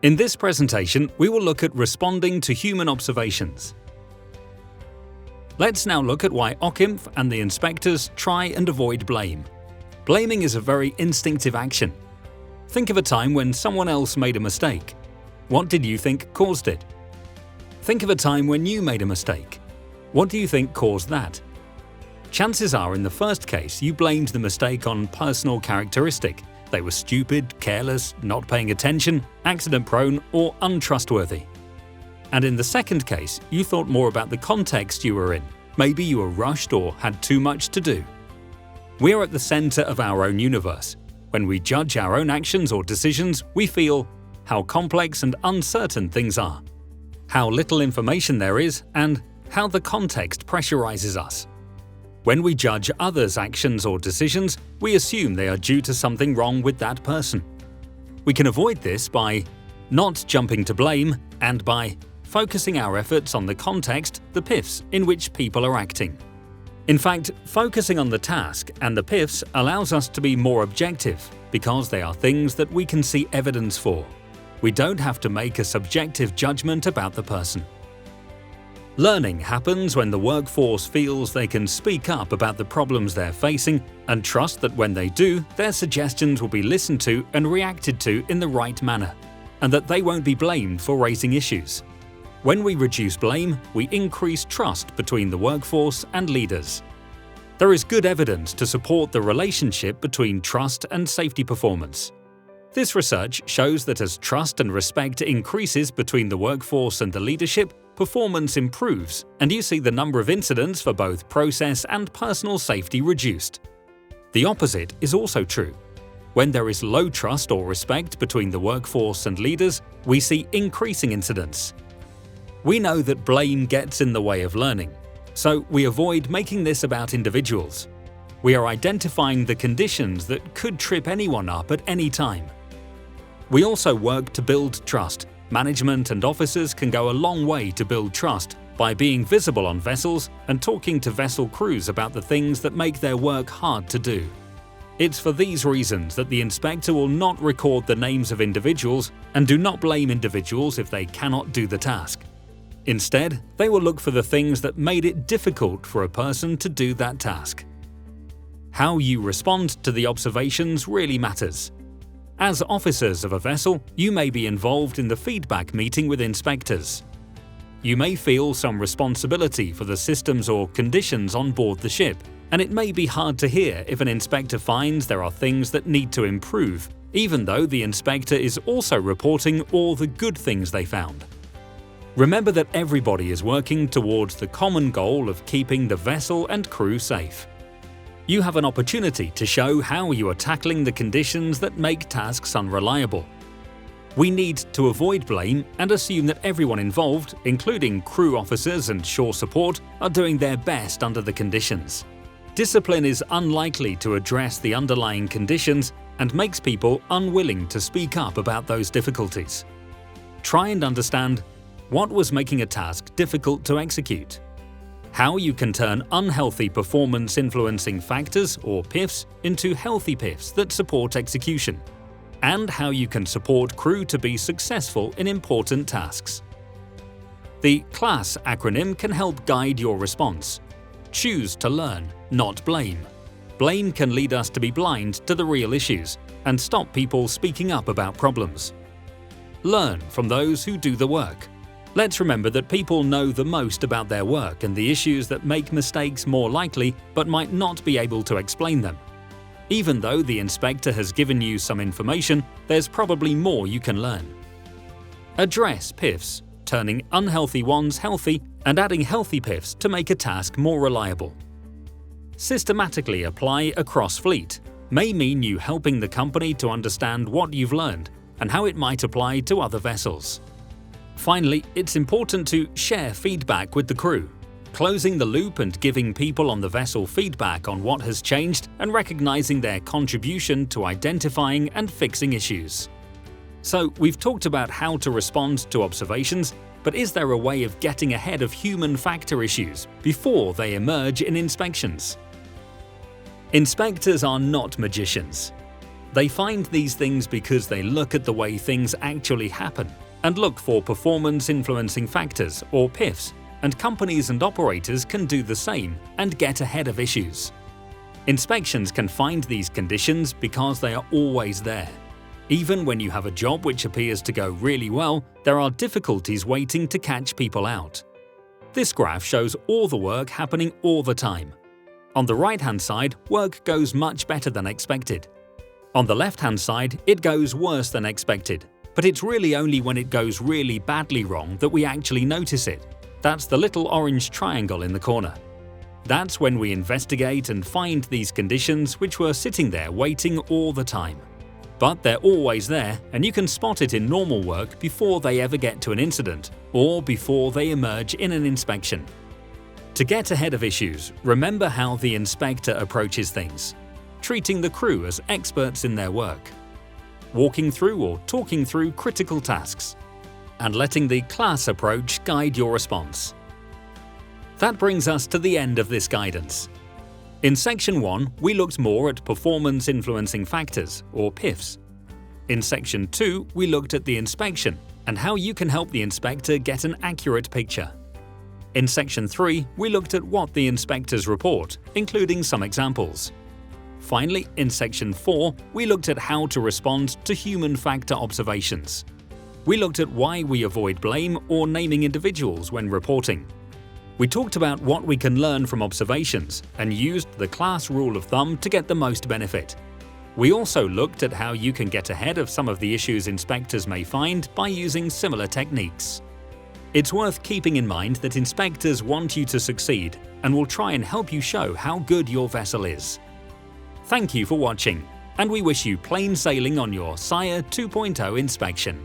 In this presentation, we will look at responding to human observations. Let's now look at why OCIMF and the inspectors try and avoid blame. Blaming is a very instinctive action. Think of a time when someone else made a mistake. What did you think caused it? Think of a time when you made a mistake. What do you think caused that? Chances are in the first case you blamed the mistake on personal characteristic. They were stupid, careless, not paying attention, accident-prone, or untrustworthy. And in the second case, you thought more about the context you were in. Maybe you were rushed or had too much to do. We are at the center of our own universe. When we judge our own actions or decisions, we feel how complex and uncertain things are, how little information there is, and how the context pressurizes us. When we judge others' actions or decisions, we assume they are due to something wrong with that person. We can avoid this by not jumping to blame and by focusing our efforts on the context, the PIFs, in which people are acting. In fact, focusing on the task and the PIFs allows us to be more objective because they are things that we can see evidence for. We don't have to make a subjective judgment about the person. Learning happens when the workforce feels they can speak up about the problems they're facing and trust that when they do, their suggestions will be listened to and reacted to in the right manner, and that they won't be blamed for raising issues. When we reduce blame, we increase trust between the workforce and leaders. There is good evidence to support the relationship between trust and safety performance. This research shows that as trust and respect increases between the workforce and the leadership, performance improves, and you see the number of incidents for both process and personal safety reduced. The opposite is also true. When there is low trust or respect between the workforce and leaders, we see increasing incidents. We know that blame gets in the way of learning, so we avoid making this about individuals. We are identifying the conditions that could trip anyone up at any time. We also work to build trust. Management and officers can go a long way to build trust by being visible on vessels and talking to vessel crews about the things that make their work hard to do. It's for these reasons that the inspector will not record the names of individuals and do not blame individuals if they cannot do the task. Instead, they will look for the things that made it difficult for a person to do that task. How you respond to the observations really matters. As officers of a vessel, you may be involved in the feedback meeting with inspectors. You may feel some responsibility for the systems or conditions on board the ship, and it may be hard to hear if an inspector finds there are things that need to improve, even though the inspector is also reporting all the good things they found. Remember that everybody is working towards the common goal of keeping the vessel and crew safe. You have an opportunity to show how you are tackling the conditions that make tasks unreliable. We need to avoid blame and assume that everyone involved, including crew officers and shore support, are doing their best under the conditions. Discipline is unlikely to address the underlying conditions and makes people unwilling to speak up about those difficulties. Try and understand what was making a task difficult to execute. How you can turn unhealthy performance-influencing factors, or PIFs, into healthy PIFs that support execution, and how you can support crew to be successful in important tasks. The CLASS acronym can help guide your response. Choose to learn, not blame. Blame can lead us to be blind to the real issues and stop people speaking up about problems. Learn from those who do the work. Let's remember that people know the most about their work and the issues that make mistakes more likely but might not be able to explain them. Even though the inspector has given you some information, there's probably more you can learn. Address PIFs, turning unhealthy ones healthy and adding healthy PIFs to make a task more reliable. Systematically apply across fleet may mean you helping the company to understand what you've learned and how it might apply to other vessels. Finally, it's important to share feedback with the crew, closing the loop and giving people on the vessel feedback on what has changed and recognizing their contribution to identifying and fixing issues. So, we've talked about how to respond to observations, but is there a way of getting ahead of human factor issues before they emerge in inspections? Inspectors are not magicians. They find these things because they look at the way things actually happen and look for performance-influencing factors, or PIFs, and companies and operators can do the same and get ahead of issues. Inspections can find these conditions because they are always there. Even when you have a job which appears to go really well, there are difficulties waiting to catch people out. This graph shows all the work happening all the time. On the right-hand side, work goes much better than expected. On the left-hand side, it goes worse than expected, but it's really only when it goes really badly wrong that we actually notice it. That's the little orange triangle in the corner. That's when we investigate and find these conditions which were sitting there waiting all the time. But they're always there, and you can spot it in normal work before they ever get to an incident, or before they emerge in an inspection. To get ahead of issues, remember how the inspector approaches things, treating the crew as experts in their work, walking through or talking through critical tasks, and letting the class approach guide your response. That brings us to the end of this guidance. In Section 1, we looked more at performance-influencing factors, or PIFs. In Section 2, we looked at the inspection and how you can help the inspector get an accurate picture. In Section 3, we looked at what the inspectors report, including some examples. Finally, in Section 4, we looked at how to respond to human factor observations. We looked at why we avoid blame or naming individuals when reporting. We talked about what we can learn from observations and used the class rule of thumb to get the most benefit. We also looked at how you can get ahead of some of the issues inspectors may find by using similar techniques. It's worth keeping in mind that inspectors want you to succeed and will try and help you show how good your vessel is. Thank you for watching, and we wish you plain sailing on your SIRE 2.0 inspection.